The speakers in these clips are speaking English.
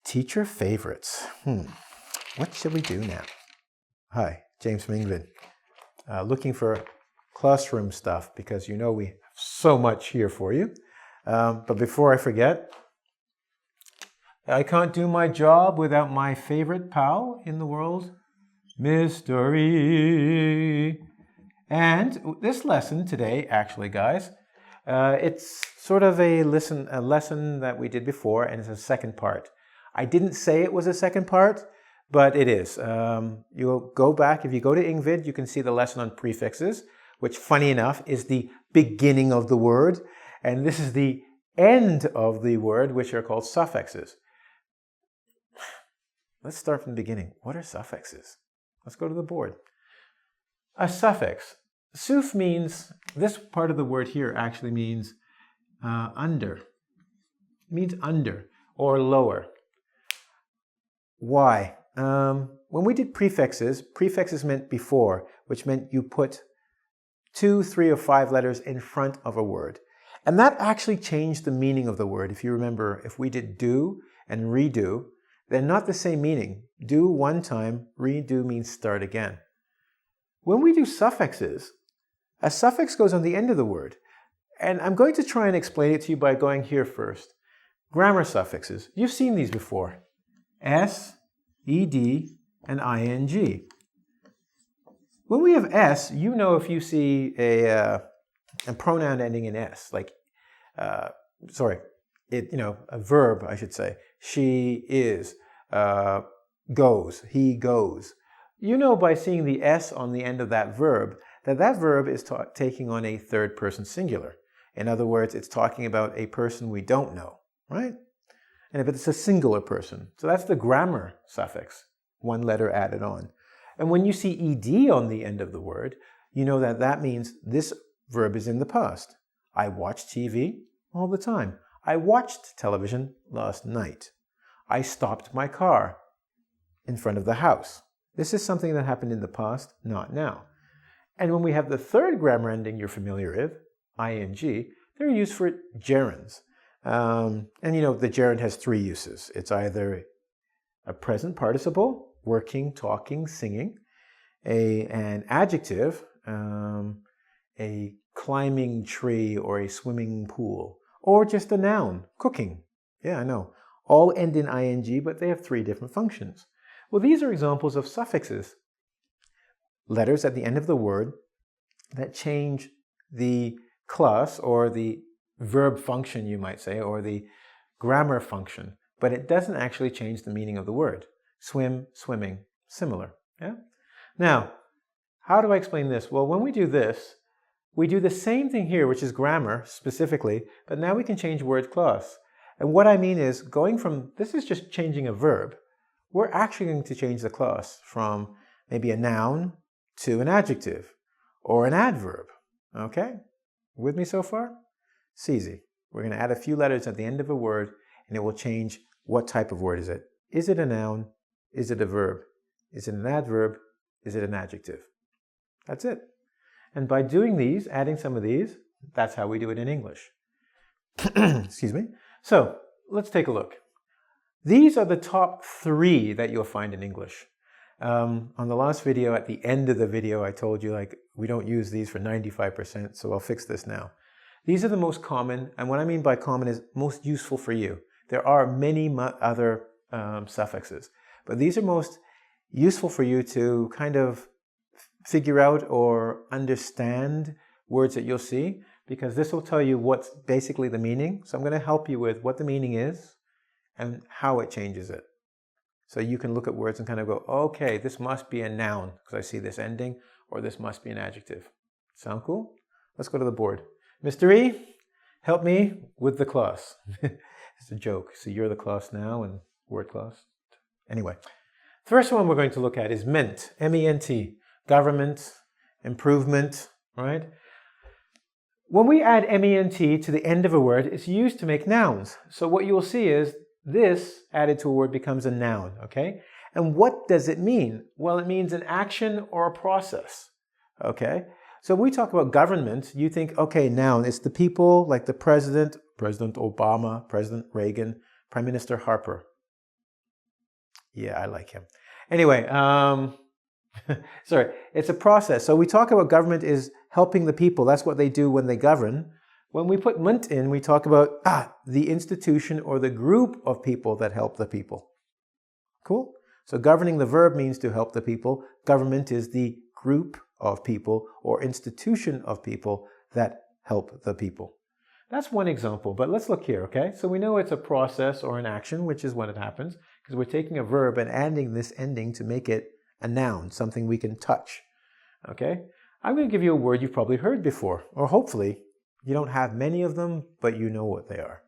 Teacher favorites. What should we do now? Hi, James from EngVid. Looking for classroom stuff because you know we have so much here for you. But before I forget, I can't do my job without my favorite pal in the world, Mystery. And this lesson today, actually, guys, it's sort of a lesson that we did before, and it's a second part. I didn't say it was a second part, but it is. You'll go back, if you go to EngVid, you can see the lesson on prefixes, which, funny enough, is the beginning of the word. And this is the end of the word, which are called suffixes. Let's start from the beginning. What are suffixes? Let's go to the board. A suffix. Suff means, this part of the word here actually means under. It means under or lower. Why? When we did prefixes, prefixes meant before, which meant you put 2, 3, or 5 letters in front of a word. And that actually changed the meaning of the word. If you remember, if we did do and redo, they're not the same meaning. Do one time, redo means start again. When we do suffixes, a suffix goes on the end of the word. And I'm going to try and explain it to you by going here first. Grammar suffixes. You've seen these before. S, ed, and ing. When we have s, you know if you see a pronoun ending in s, like, a verb, I should say. She is, goes, he goes. You know by seeing the s on the end of that verb that verb is taking on a third person singular. In other words, it's talking about a person we don't know, right? And if it's a singular person. So that's the grammar suffix, one letter added on. And when you see ed on the end of the word, you know that that means this verb is in the past. I watch TV all the time. I watched television last night. I stopped my car in front of the house. This is something that happened in the past, not now. And when we have the third grammar ending you're familiar with, ing, they're used for gerunds. And you know, the gerund has 3 uses. It's either a present participle, working, talking, singing, an adjective, a climbing tree or a swimming pool, or just a noun, cooking. Yeah, I know. All end in ing, but they have 3 different functions. Well, these are examples of suffixes. Letters at the end of the word that change the class or the verb function, you might say, or the grammar function, but it doesn't actually change the meaning of the word. Swim, swimming, similar. Yeah? Now, how do I explain this? Well, when we do this, we do the same thing here, which is grammar specifically, but now we can change word class. And what I mean is going from, this is just changing a verb. We're actually going to change the class from maybe a noun to an adjective or an adverb. Okay? With me so far? It's easy. We're going to add a few letters at the end of a word and it will change what type of word is it. Is it a noun? Is it a verb? Is it an adverb? Is it an adjective? That's it. And by doing these, adding some of these, that's how we do it in English. Excuse me. So let's take a look. These are the top 3 that you'll find in English. On the last video, at the end of the video, I told you we don't use these for 95%, so I'll fix this now. These are the most common, and what I mean by common is most useful for you. There are many other suffixes, but these are most useful for you to kind of figure out or understand words that you'll see, because this will tell you what's basically the meaning. So I'm going to help you with what the meaning is and how it changes it. So you can look at words and kind of go, okay, this must be a noun because I see this ending, or this must be an adjective. Sound cool? Let's go to the board. Mr. E, help me with the class. It's a joke. So you're the class now and word class. Anyway, the first one we're going to look at is ment, M-E-N-T, government, improvement, right? When we add M-E-N-T to the end of a word, it's used to make nouns. So what you will see is this added to a word becomes a noun, okay? And what does it mean? Well, it means an action or a process, okay? So when we talk about government, you think, okay, noun, it's the people, like the president, President Obama, President Reagan, Prime Minister Harper. Yeah, I like him. Anyway, sorry, it's a process. So we talk about government is helping the people. That's what they do when they govern. When we put ment in, we talk about the institution or the group of people that help the people. Cool? So governing, the verb, means to help the people. Government is the group of people or institution of people that help the people. That's one example, but let's look here, okay? So we know it's a process or an action, which is when it happens, because we're taking a verb and adding this ending to make it a noun, something we can touch, okay? I'm going to give you a word you've probably heard before, or hopefully you don't have many of them, but you know what they are.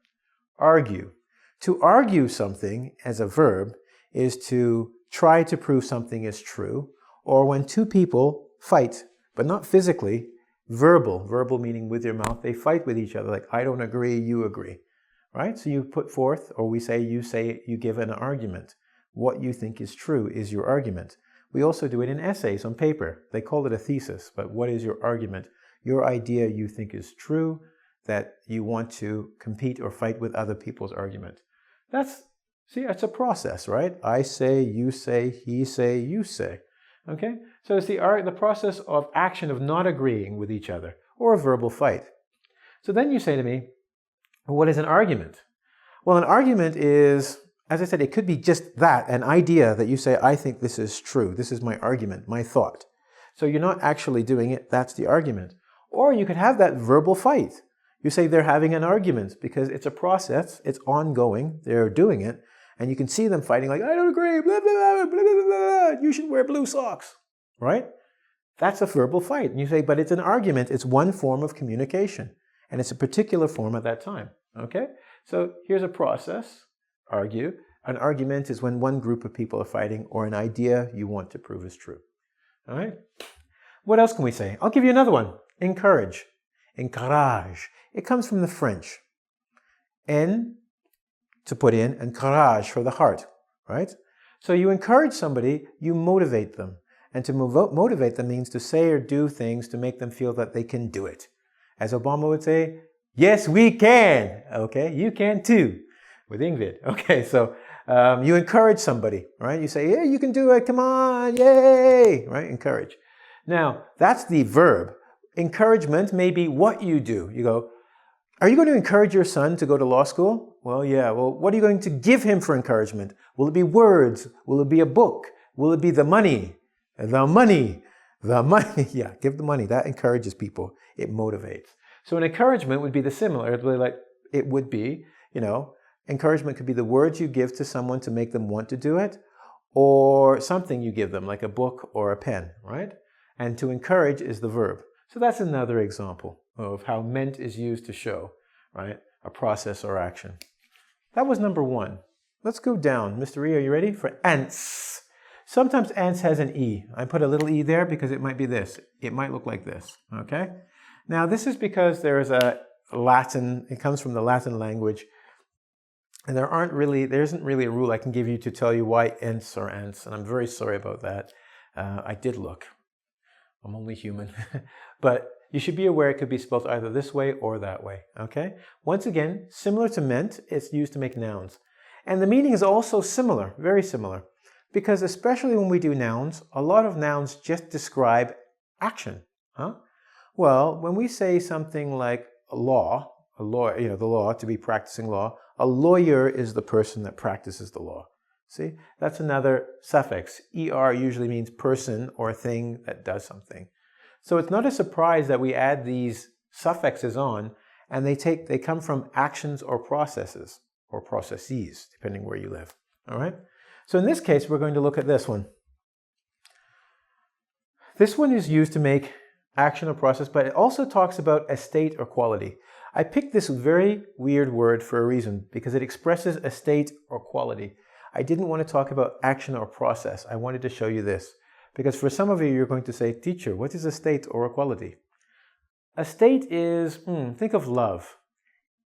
Argue. To argue something as a verb is to try to prove something is true, or when two people fight, but not physically, verbal meaning with your mouth, they fight with each other, like I don't agree, you agree, right? So you put forth, or we say, you give an argument. What you think is true is your argument. We also do it in essays on paper. They call it a thesis, but what is your argument? Your idea you think is true, that you want to compete or fight with other people's argument. It's a process, right? I say, you say, he say, you say. Okay? So it's the process of action of not agreeing with each other, or a verbal fight. So then you say to me, what is an argument? Well, an argument is, as I said, it could be just that, an idea that you say, I think this is true. This is my argument, my thought. So you're not actually doing it, that's the argument. Or you could have that verbal fight. You say they're having an argument because it's a process, it's ongoing, they're doing it, and you can see them fighting like, I don't agree, blah, blah, blah, blah, blah, blah, you should wear blue socks, right? That's a verbal fight. And you say, but it's an argument, it's one form of communication, and it's a particular form at that time, okay? So here's a process, argue. An argument is when one group of people are fighting, or an idea you want to prove is true, all right? What else can we say? I'll give you another one. Encourage. Encourage. It comes from the French. En, to put in, and courage for the heart, right? So you encourage somebody, you motivate them. And to motivate them means to say or do things to make them feel that they can do it. As Obama would say, yes, we can. Okay, you can too, with EngVid. Okay, so you encourage somebody, right? You say, yeah, you can do it, come on, yay, right? Encourage. Now, that's the verb. Encouragement may be what you do. You go, are you going to encourage your son to go to law school? Well, yeah. Well, what are you going to give him for encouragement? Will it be words? Will it be a book? Will it be the money? The money. The money. Yeah, give the money. That encourages people. It motivates. So an encouragement would be the similar. It would be, encouragement could be the words you give to someone to make them want to do it, or something you give them, like a book or a pen, right? And to encourage is the verb. So that's another example of how meant is used to show, right, a process or action. That was number one. Let's go down. Mr. E, are you ready? For ants. Sometimes ants has an E. I put a little E there because it might be this. It might look like this, okay? Now, this is because there is a Latin, it comes from the Latin language, and there isn't really a rule I can give you to tell you why ants are ants, and I'm very sorry about that. I did look. I'm only human. But you should be aware it could be spelled either this way or that way, okay? Once again, similar to meant, it's used to make nouns. And the meaning is also similar, very similar, because especially when we do nouns, a lot of nouns just describe action, huh? Well, when we say something like a lawyer, the law, to be practicing law, a lawyer is the person that practices the law. See, that's another suffix. ER usually means person or thing that does something. So it's not a surprise that we add these suffixes on, and they come from actions or processes, depending where you live. All right? So in this case, we're going to look at this one. This one is used to make action or process, but it also talks about a state or quality. I picked this very weird word for a reason, because it expresses a state or quality. I didn't want to talk about action or process. I wanted to show you this. Because for some of you, you're going to say, teacher, what is a state or a quality? A state is, think of love.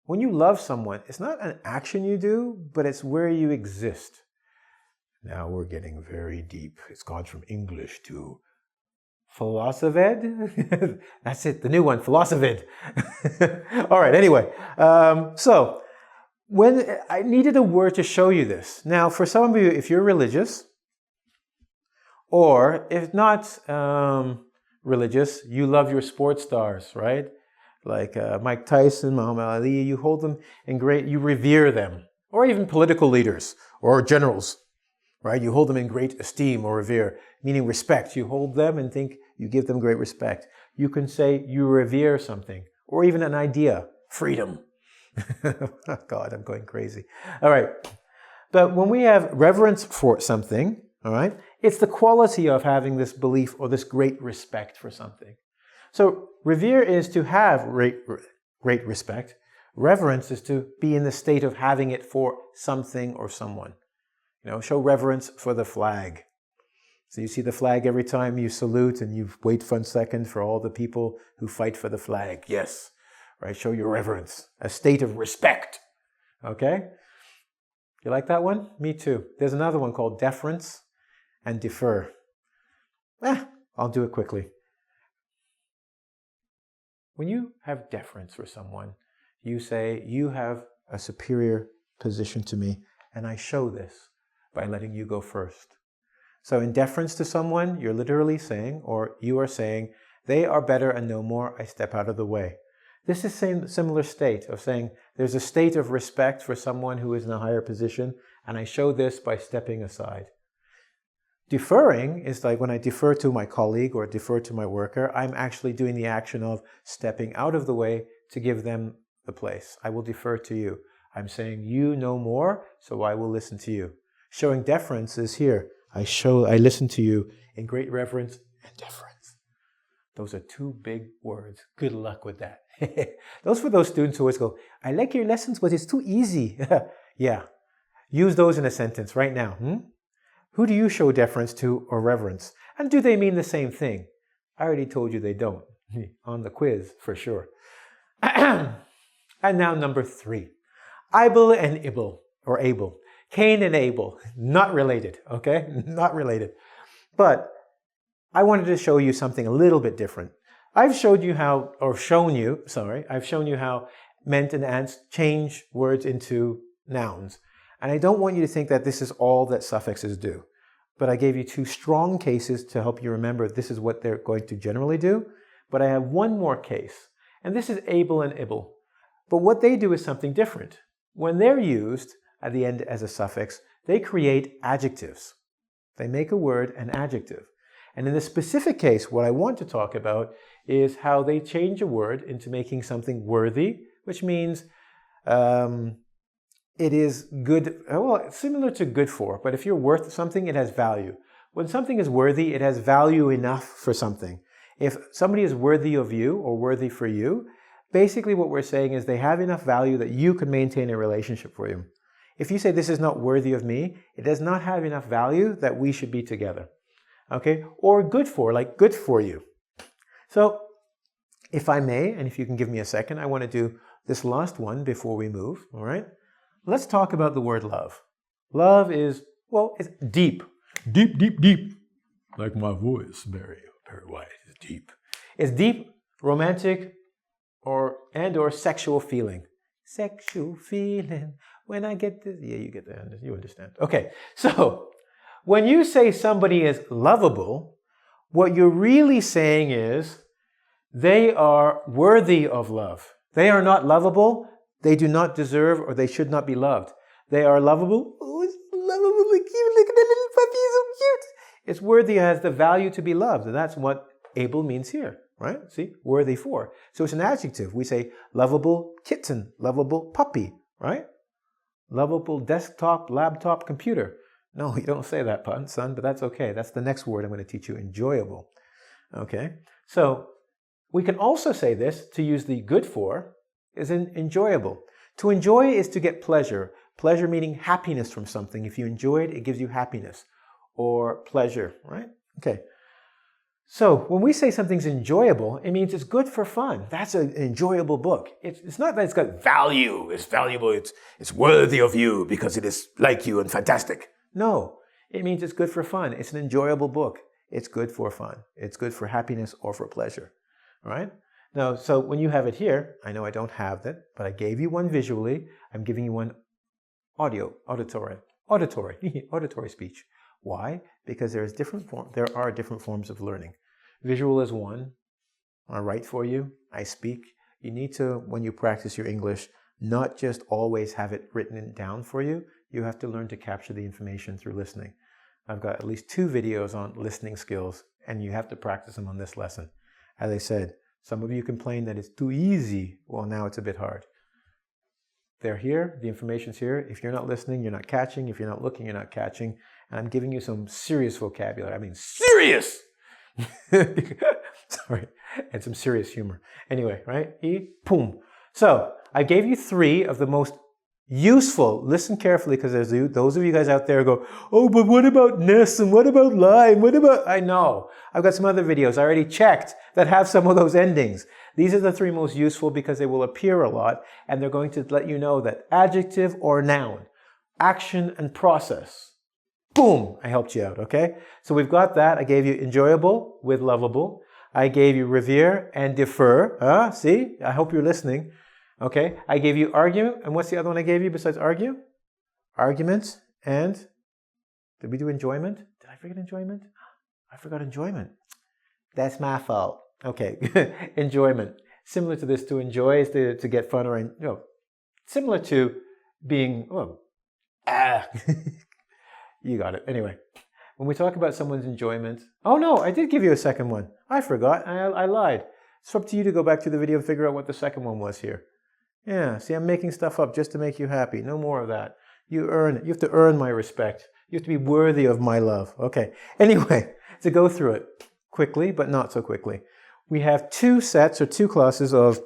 When you love someone, it's not an action you do, but it's where you exist. Now we're getting very deep. It's gone from English to philosophed. That's it, the new one, philosophed. All right, anyway. So When I needed a word to show you this. Now, for some of you, if you're religious, or if not religious, you love your sports stars, right? Like Mike Tyson, Muhammad Ali, you hold them in you revere them. Or even political leaders or generals, right? You hold them in great esteem or revere, meaning respect. You hold them and think you give them great respect. You can say you revere something, or even an idea, freedom. God, I'm going crazy. All right. But when we have reverence for something, all right, it's the quality of having this belief or this great respect for something. So revere is to have great respect. Reverence is to be in the state of having it for something or someone. You know, show reverence for the flag. So you see the flag every time you salute and you wait for a second for all the people who fight for the flag. Yes. Right? Show your reverence. A state of respect. Okay? You like that one? Me too. There's another one called deference and defer. I'll do it quickly. When you have deference for someone, you say, you have a superior position to me, and I show this by letting you go first. So in deference to someone, you're literally saying, or you are saying, they are better and no more, I step out of the way. This is the similar state of saying, there's a state of respect for someone who is in a higher position, and I show this by stepping aside. Deferring is like when I defer to my colleague or defer to my worker, I'm actually doing the action of stepping out of the way to give them the place. I will defer to you. I'm saying you know more, so I will listen to you. Showing deference is here. I listen to you in great reverence and deference. Those are two big words. Good luck with that. Those for those students who always go, I like your lessons, but it's too easy. Yeah. Use those in a sentence right now. Who do you show deference to or reverence? And do they mean the same thing? I already told you they don't. On the quiz, for sure. And now number 3. Ibel and Ibel, or Abel. Cain and Abel. Not related, okay? Not related. But I wanted to show you something a little bit different. I've shown you how meant and ants change words into nouns. And I don't want you to think that this is all that suffixes do. But I gave you 2 strong cases to help you remember this is what they're going to generally do. But I have one more case. And this is Abel and Ibel. But what they do is something different. When they're used at the end as a suffix, they create adjectives. They make a word an adjective. And in this specific case, what I want to talk about is how they change a word into making something worthy, which means it is good, well, similar to good for, but if you're worth something, it has value. When something is worthy, it has value enough for something. If somebody is worthy of you or worthy for you, basically what we're saying is they have enough value that you can maintain a relationship for them. If you say this is not worthy of me, it does not have enough value that we should be together. Okay? Or good for, like good for you. So, if I may, and if you can give me a second, I want to do this last one before we move, all right? Let's talk about the word love. Love is, well, it's deep. Deep, deep, deep. Like my voice, very, very wide. It's deep. It's deep, romantic, or sexual feeling. Sexual feeling. When I get this, yeah, you get that. You understand. Okay, so when you say somebody is lovable, what you're really saying is they are worthy of love. They are not lovable. They do not deserve or they should not be loved. They are lovable. Oh, it's lovable, cute. Look at that little puppy, it's so cute. It's worthy, it has the value to be loved. And that's what able means here, right? See, worthy for. So it's an adjective. We say lovable kitten, lovable puppy, right? Lovable desktop, laptop, computer. No, you don't say that, son, but that's okay. That's the next word I'm going to teach you, enjoyable. Okay? So we can also say this, to use the good for, is enjoyable. To enjoy is to get pleasure. Pleasure meaning happiness from something. If you enjoy it, it gives you happiness or pleasure, right? Okay. So when we say something's enjoyable, it means it's good for fun. That's an enjoyable book. It's not that it's got value, it's valuable, it's worthy of you because it is like you and fantastic. No, it means it's good for fun. It's an enjoyable book. It's good for fun. It's good for happiness or for pleasure, all right? No, so when you have it here, I know I don't have that, but I gave you one visually. I'm giving you one auditory speech. Why? Because there are different forms of learning. Visual is one. I write for you. I speak. You need to, when you practice your English, not just always have it written down for you. You have to learn to capture the information through listening. I've got at least 2 videos on listening skills, and you have to practice them on this lesson. As I said, some of you complain that it's too easy. Well, now it's a bit hard. They're here. The information's here. If you're not listening, you're not catching. If you're not looking, you're not catching. And I'm giving you some serious vocabulary. I mean, serious! Sorry. And some serious humor. Anyway, right? Boom. So, I gave you 3 of the most useful. Listen carefully, because there's those of you guys out there who go, oh, but what about ness and what about line? What about... I know. I've got some other videos I already checked that have some of those endings. These are the 3 most useful because they will appear a lot, and they're going to let you know that adjective or noun, action and process. Boom! I helped you out, okay? So we've got that. I gave you enjoyable with lovable. I gave you revere and defer. See? I hope you're listening. Okay, I gave you argument, and what's the other one I gave you besides argue? Arguments, and did we do enjoyment? Did I forget enjoyment? I forgot enjoyment. That's my fault. Okay, enjoyment. Similar to this, to enjoy is to get fun, or, similar to being, you got it. Anyway, when we talk about someone's enjoyment, oh no, I did give you a second one. I forgot, I lied. It's up to you to go back to the video and figure out what the second one was here. Yeah, see, I'm making stuff up just to make you happy. No more of that. You earn it. You have to earn my respect. You have to be worthy of my love. Okay. Anyway, to go through it quickly, but not so quickly. We have 2 sets or 2 classes of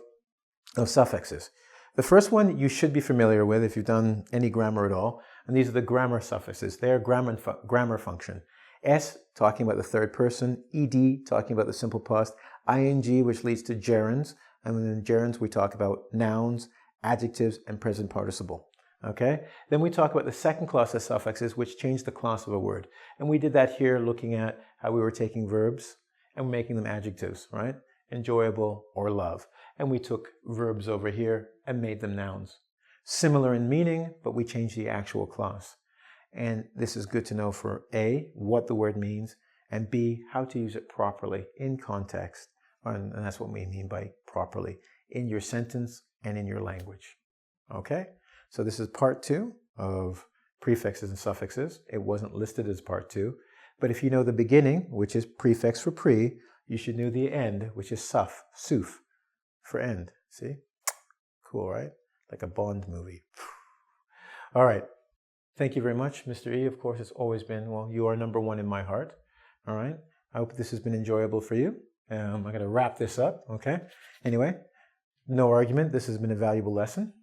suffixes. The first one you should be familiar with if you've done any grammar at all. And these are the grammar suffixes. They're grammar function. S, talking about the third person. Ed, talking about the simple past. Ing, which leads to gerunds. And in gerunds, we talk about nouns, adjectives, and present participle. Okay? Then we talk about the second class of suffixes, which change the class of a word. And we did that here looking at how we were taking verbs and making them adjectives, right? Enjoyable or love. And we took verbs over here and made them nouns. Similar in meaning, but we changed the actual class. And this is good to know for A, what the word means, and B, how to use it properly in context. And that's what we mean by properly, in your sentence and in your language. Okay? So this is part 2 of prefixes and suffixes. It wasn't listed as part 2. But if you know the beginning, which is prefix for pre, you should know the end, which is suf for end. See? Cool, right? Like a Bond movie. All right. Thank you very much, Mr. E. Of course, it's always been, well, you are number 1 in my heart. All right? I hope this has been enjoyable for you. I'm going to wrap this up, okay? Anyway, no argument. This has been a valuable lesson.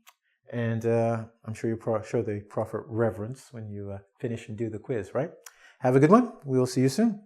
And I'm sure you'll show the proper reverence when you finish and do the quiz, right? Have a good one. We will see you soon.